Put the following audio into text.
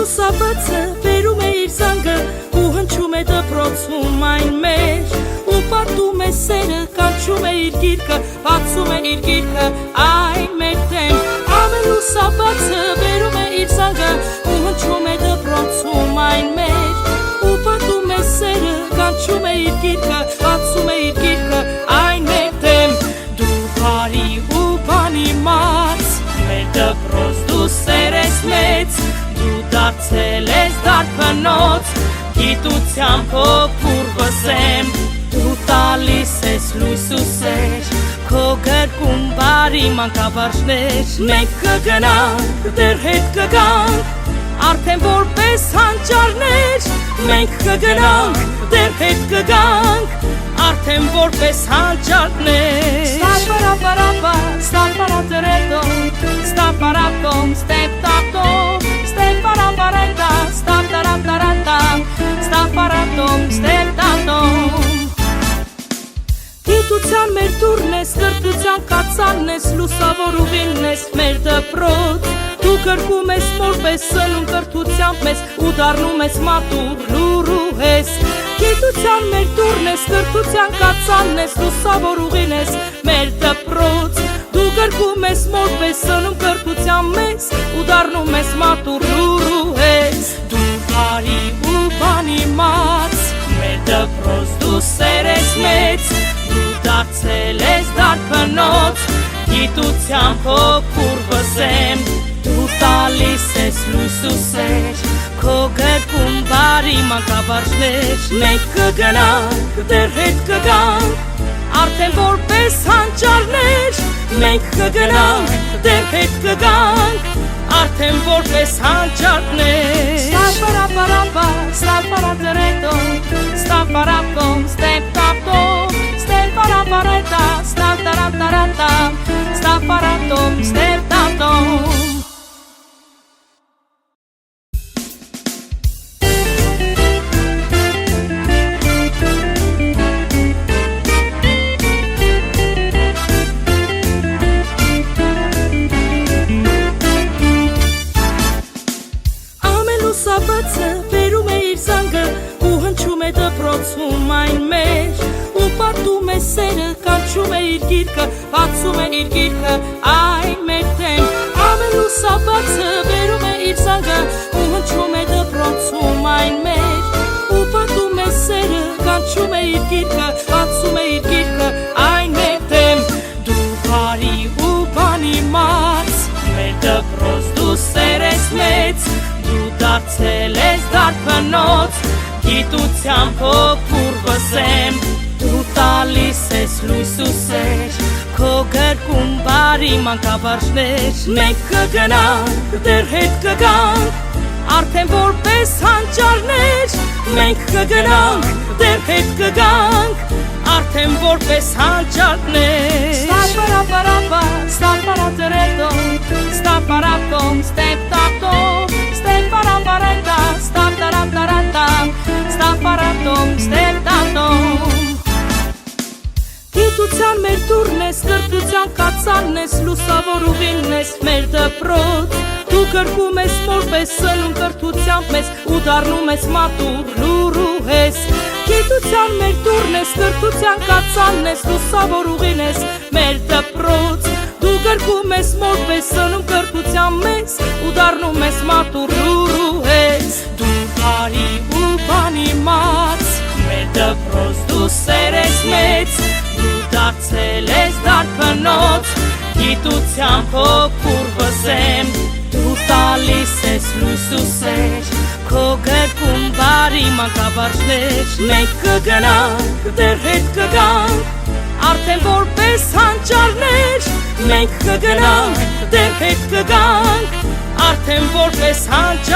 լուսաբացը բերում է իր զանգը ու հնչում է դպրոցում այն մեջ ու պատում է սերը կանչում է իր գիրկը բացում է իր գիրկը այն մեր դեմ ամեն լուսաբացը բերում է իր զանգը ու հնչում է դպրոցում այն մեջ ու պատում է սերը կանչում է իր գիրկը բացում է իր գիրկը այն մեր դեմ դու բարի ու բանիմաց մեր դպրոց դու սեր ես մեծ դու դարձել ես դարբնոց գիտության փոփուր վսեմ դու տալիս ես լույս ու սեր քո գրկում բարի մանկաբարձներ մենք կգնանք դեռ հետ կգանք արդեն որպես հանճարներ մենք կգնանք դեռ հետ կգանք արդեն որպես հանճարներ Ստապարապարապա, ստապարատրետոմ, ստապարատոմ, ստեպտատոմ, ստեպարապարետա, ստապտարապտարատամ, ստապարատոմ, ստեպտատոմ Գիտության մեր դուրն ես, կրթության կացանն ես, լուսավոր ուղին ես, մեր դպրոց Դու կրկում ես որպես սնում կրթությամբ ես ու դառնում ես մատուր լուրու ես Գիտության մեր դուրն ես, կրթության կացանն ես, լուսավոր ուղին ես, մեր դպրոց Դու կրկում ես որպես սնում կրթությամբ ես ու դառնում ես մատուր լուրու ես Դու բարի ու բանիմաց, մեր դպրոց դու սեր ես մեծ Դու դարձել ես դարբնոց, գիտության փոփուր վսեմ Դու տալիս ես լույս ու սեր, քո գրկում բարի մանկաբարձներ Մենք կգնանք, դեռ հետ կգանք, արդեն որպես հանճարներ Մենք կգնանք, դեռ հետ կգանք, արդեն որպես հանճարներ Ստապարապարապա, ստապարատրետոմ, ստապարատոմ, ստեպտատոմ Ստեպարապարետա, ստապտարապտարատամ, ստապարատոմ, ստեպտատոմ Լուսաբացը բերում է իր զանգը ու հնչում է դպրոցում այն մեջ ու պատում է սերը կանչում է իր գիրկը բացում է իր գիրկը այն մեր դեմ ամեն լուսաբացը բերում է իր զանգը ու հնչում է դպրոցում այն մեջ ու պատում է սերը կանչում է իր գիրկը բացում է իր գիրկը այն մեր դեմ դու բարի ու բանիմաց մեր դպրոց դու սեր ես մեծ Դու դարձել ես դարբնոց, գիտության փոփուր վսեմ Դու տալիս ես լույս ու սեր, քո գրկում բարի մանկաբարձներ Մենք կգնանք, դեռ հետ կգանք, արդեն որպես հանճարներ Մենք կգնանք, դեռ հետ կգանք, արդեն որպես հանճարներ Ստապարապարապա, ստապարատրետոմ, ստապարատոմ, ստեպտատոմ Ստեպարապարետա, ստապտարապտարատամ, ստապարատոմ, ստեպտատոմ Գիտության մեր դուրն ես, կրթության կացանն ես, լուսավոր ուղին ես, մեր դպրոց Դու կրկում ես որպես սնում կրթությամբ ես ու դառնում ես մատուր լուրու ես Գիտության մեր դուրն ես, կրթության կացանն ես, լուսավոր ուղին ես, մեր դպրոց Դու կրկում ես որպես սնում կրթությամբ ես ու դառնում ես մատուր լուրու ես Դու բարի ու բանիմաց, մեր դպրոց դու սեր ես մեծ Դու դարձել ես դարբնոց, գիտության փոփուր վսեմ Դու տալիս ես լույս ու սեր, քո գրկում բարի մանկաբարձներ Մենք կգնանք, դեռ հետ կգանք, արդեն որպես հանճարներ Մենք կգնանք, դեռ հետ կգանք, արդեն որպես հանճարներ